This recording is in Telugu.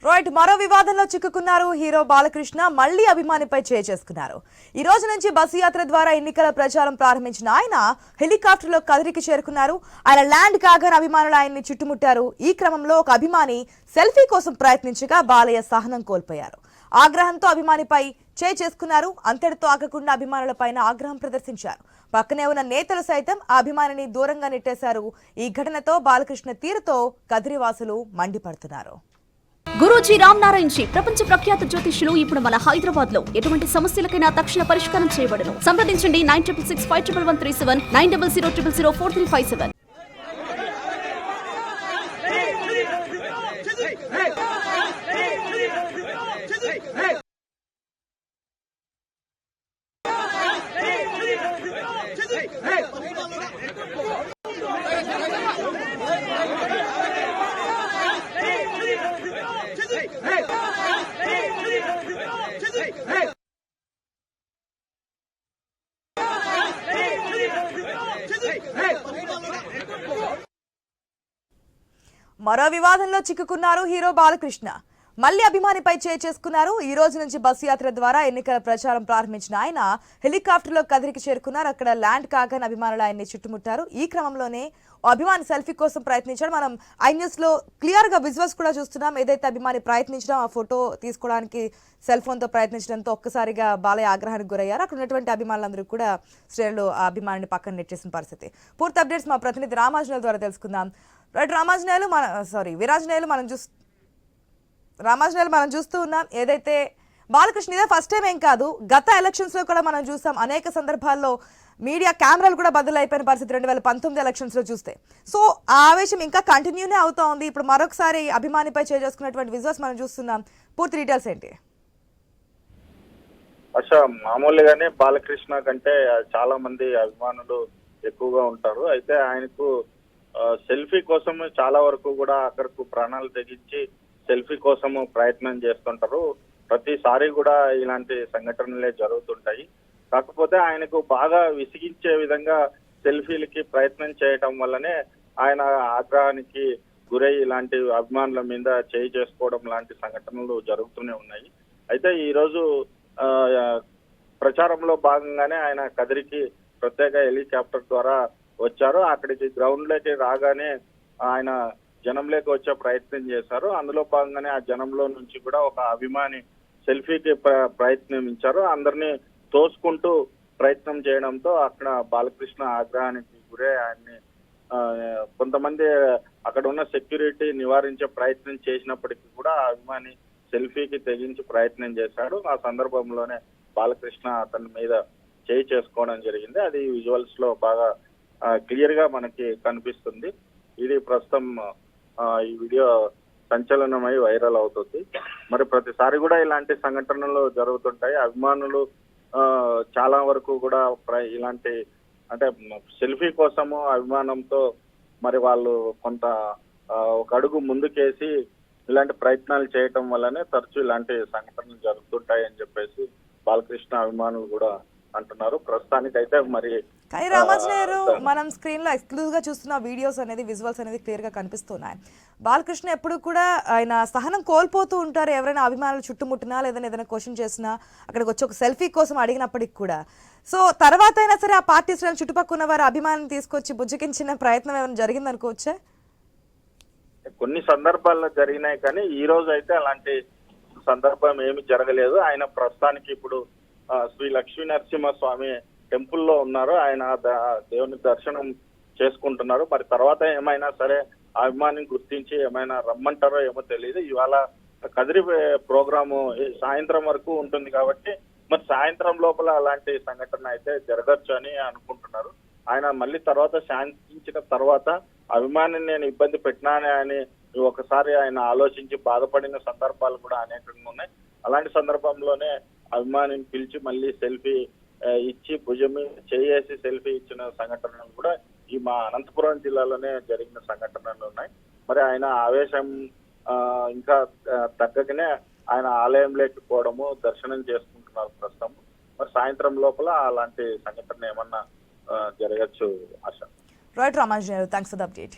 రైట్ మరో వివాదంలో చిక్కుకున్నారు హీరో బాలకృష్ణ మళ్లీ అభిమానిపై చేసుకున్నారు. ఈ రోజు నుంచి బస్సు యాత్ర ద్వారా ఎన్నికల ప్రచారం ప్రారంభించిన ఆయన హెలికాప్టర్లో కదిరికి చేరుకున్నారు. ఆయన ల్యాండ్ కాగానే అభిమానులు ఆయన్ని చుట్టుముట్టారు. ఈ క్రమంలో ఒక అభిమాని సెల్ఫీ కోసం ప్రయత్నించగా బాలయ్య సహనం కోల్పోయారు. ఆగ్రహంతో అభిమానిపై చేసుకున్నారు. అంతటితో ఆగకుండా అభిమానులపైన ఆగ్రహం ప్రదర్శించారు. పక్కనే ఉన్న నేతలు సైతం ఆ అభిమానిని దూరంగా నెట్టేశారు. ఈ ఘటనతో బాలకృష్ణ తీరుతో కదిరివాసులు మండిపడుతున్నారు. గురూజీ రామ్ నారాయణ్ జీ ప్రపంచ ప్రఖ్యాత జ్యోతిష్యులు ఇప్పుడు మన హైదరాబాద్ లో ఎటువంటి సమస్యలకైనా తక్షణ పరిష్కారం చేయబడును. సంప్రదించండి 96651137 9000004357. మరో వివాదంలో చిక్కుకున్నారు హీరో బాలకృష్ణ మళ్లీ అభిమానిపై చేసుకున్నారు. ఈ రోజు నుంచి బస్సు యాత్ర ద్వారా ఎన్నికల ప్రచారం ప్రారంభించిన ఆయన హెలికాప్టర్లో కదిరికి చేరుకున్నారు. అక్కడ ల్యాండ్ కాగానే అభిమానులు ఆయన్ని చుట్టుముట్టారు. ఈ క్రమంలోనే అభిమాని సెల్ఫీ కోసం ప్రయత్నించాడు. మనం ఐ న్యూస్ లో క్లియర్ గా విజువల్స్ కూడా చూస్తున్నాం. ఏదైతే అభిమాని ప్రయత్నించడం ఆ ఫోటో తీసుకోవడానికి సెల్ ఫోన్ తో ప్రయత్నించడంతో ఒక్కసారిగా బాలయ్య ఆగ్రహానికి గురయ్యారు. అక్కడ ఉన్నటువంటి అభిమానులందరూ కూడా శ్రేణులు ఆ అభిమానిని పక్కన నెట్టేసిన పరిస్థితి. పూర్తి అప్డేట్స్ మా ప్రతినిధి రామాంజనేయుల ద్వారా తెలుసుకుందాం. రైట్ విరాంజనేయులు మనం చూస్తూ ఉన్నాం. ఏదైతే బాలకృష్ణ ఇదే ఫస్ట్ టైం ఏం కాదు, గత ఎలక్షన్స్ లో కూడా మనం చూసాం. అనేక సందర్భాల్లో మీడియా కెమెరాలు కూడా బదులైపోయిన పరిస్థితి 2019 ఎలక్షన్స్ లో చూస్తే. సో ఆ ఆవేశం ఇంకా కంటిన్యూనే అవుతా ఉంది. ఇప్పుడు మరొకసారి అభిమానిపై చేసుకున్నటువంటి విజువల్స్ మనం చూస్తున్నాం. పూర్తి డీటెయిల్స్ ఏంటి? మామూలుగానే బాలకృష్ణ కంటే చాలా మంది అభిమానులు ఎక్కువగా ఉంటారు. అయితే ఆయనకు సెల్ఫీ కోసం చాలా వరకు కూడా అక్కడకు ప్రాణాలు తెగించి సెల్ఫీ కోసము ప్రయత్నం చేస్తుంటారు. ప్రతిసారి కూడా ఇలాంటి సంఘటనలే జరుగుతుంటాయి. కాకపోతే ఆయనకు బాగా విసిగించే విధంగా సెల్ఫీలకి ప్రయత్నం చేయటం వల్లనే ఆయన ఆగ్రహానికి గురై ఇలాంటి అభిమానుల మీద చేసుకోవడం లాంటి సంఘటనలు జరుగుతూనే ఉన్నాయి. అయితే ఈ రోజు ప్రచారంలో భాగంగానే ఆయన కదిరికి ప్రత్యేక హెలికాప్టర్ ద్వారా వచ్చారు. అక్కడికి గ్రౌండ్ లోకి రాగానే ఆయన జనంలోకి వచ్చే ప్రయత్నం చేశారు. అందులో భాగంగానే ఆ జనంలో నుంచి కూడా ఒక అభిమాని సెల్ఫీకి ప్రయత్నించారు. అందరినీ తోసుకుంటూ ప్రయత్నం చేయడంతో అక్కడ బాలకృష్ణ ఆగ్రహానికి గురే ఆయన్ని కొంతమంది అక్కడ ఉన్న సెక్యూరిటీ నివారించే ప్రయత్నం చేసినప్పటికీ కూడా ఆ అభిమాని సెల్ఫీకి తెగించి ప్రయత్నం చేశాడు. ఆ సందర్భంలోనే బాలకృష్ణ అతని మీద చేసుకోవడం జరిగింది. అది విజువల్స్ లో బాగా క్లియర్ గా మనకి కనిపిస్తుంది. ఇది ప్రస్తుతం ఈ వీడియో సంచలనమై వైరల్ అవుతుంది. మరి ప్రతిసారి కూడా ఇలాంటి సంఘటనలు జరుగుతుంటాయి. అభిమానులు చాలా వరకు కూడా ఇలాంటి అంటే సెల్ఫీ కోసము అభిమానంతో మరి వాళ్ళు కొంత ఒక అడుగు ముందుకేసి ఇలాంటి ప్రయత్నాలు చేయటం వల్లనే తరచూ ఇలాంటి సంఘటనలు జరుగుతుంటాయి అని చెప్పేసి బాలకృష్ణ అభిమానులు కూడా అంటున్నారు. ప్రస్తుతానికి అయితే మరి కానీ రామాంజనేయులు మనం స్క్రీన్ లో ఎక్స్క్లూజివ్ గా చూస్తున్న వీడియోస్ అనేది విజువల్స్ అనేది క్లియర్ గా కనిపిస్తున్నాయి. బాలకృష్ణ ఎప్పుడు కూడా ఆయన సహనం కోల్పోతూ ఉంటారు. ఎవరైనా అభిమానులు చుట్టుముట్టినా లేదా ఏదైనా క్వశ్చన్ చేసినా అక్కడికి వచ్చి ఒక సెల్ఫీ కోసం అడిగినప్పటికి కూడా సో తర్వాత అయినా సరే ఆ పార్టీ శ్రేణులు చుట్టుపక్కల ఉన్న వారు అభిమానులు తీసుకొచ్చి బుజ్జగించిన ప్రయత్నం ఏమైనా జరిగింది అనుకోవచ్చా? కొన్ని సందర్భాల్లో జరిగినాయి కానీ ఈ రోజు అయితే అలాంటి సందర్భం ఏమి జరగలేదు. ఆయన ప్రస్తుతానికి ఇప్పుడు శ్రీ లక్ష్మీ నరసింహస్వామి టెంపుల్లో ఉన్నారు. ఆయన దేవుని దర్శనం చేసుకుంటున్నారు. మరి తర్వాత ఏమైనా సరే అభిమానిని గుర్తించి ఏమైనా రమ్మంటారో ఏమో తెలియదు. ఇవాళ కదిరి ప్రోగ్రాము సాయంత్రం వరకు ఉంటుంది కాబట్టి మరి సాయంత్రం లోపల అలాంటి సంఘటన అయితే జరగచ్చు అని అనుకుంటున్నారు. ఆయన మళ్ళీ తర్వాత శాంతించిన తర్వాత అభిమానిని నేను ఇబ్బంది పెట్టినానే అని ఒకసారి ఆయన ఆలోచించి బాధపడిన సందర్భాలు కూడా అనేకంగా ఉన్నాయి. అలాంటి సందర్భంలోనే అభిమానిని పిలిచి మళ్ళీ సెల్ఫీ ఇచ్చి భుజం మీద చేసి సెల్ఫీ ఇచ్చిన సంఘటనలు కూడా ఈ మా అనంతపురం జిల్లాలోనే జరిగిన సంఘటనలు ఉన్నాయి. మరి ఆయన ఆవేశం ఇంకా తగ్గకనే ఆయన ఆలయంలోకి పోవడము దర్శనం చేసుకుంటున్నారు ప్రస్తుతం. మరి సాయంత్రం లోపల అలాంటి సంఘటన ఏమన్నా జరగచ్చు ఆశ. Right Ramanjaneyulu, thanks for the update.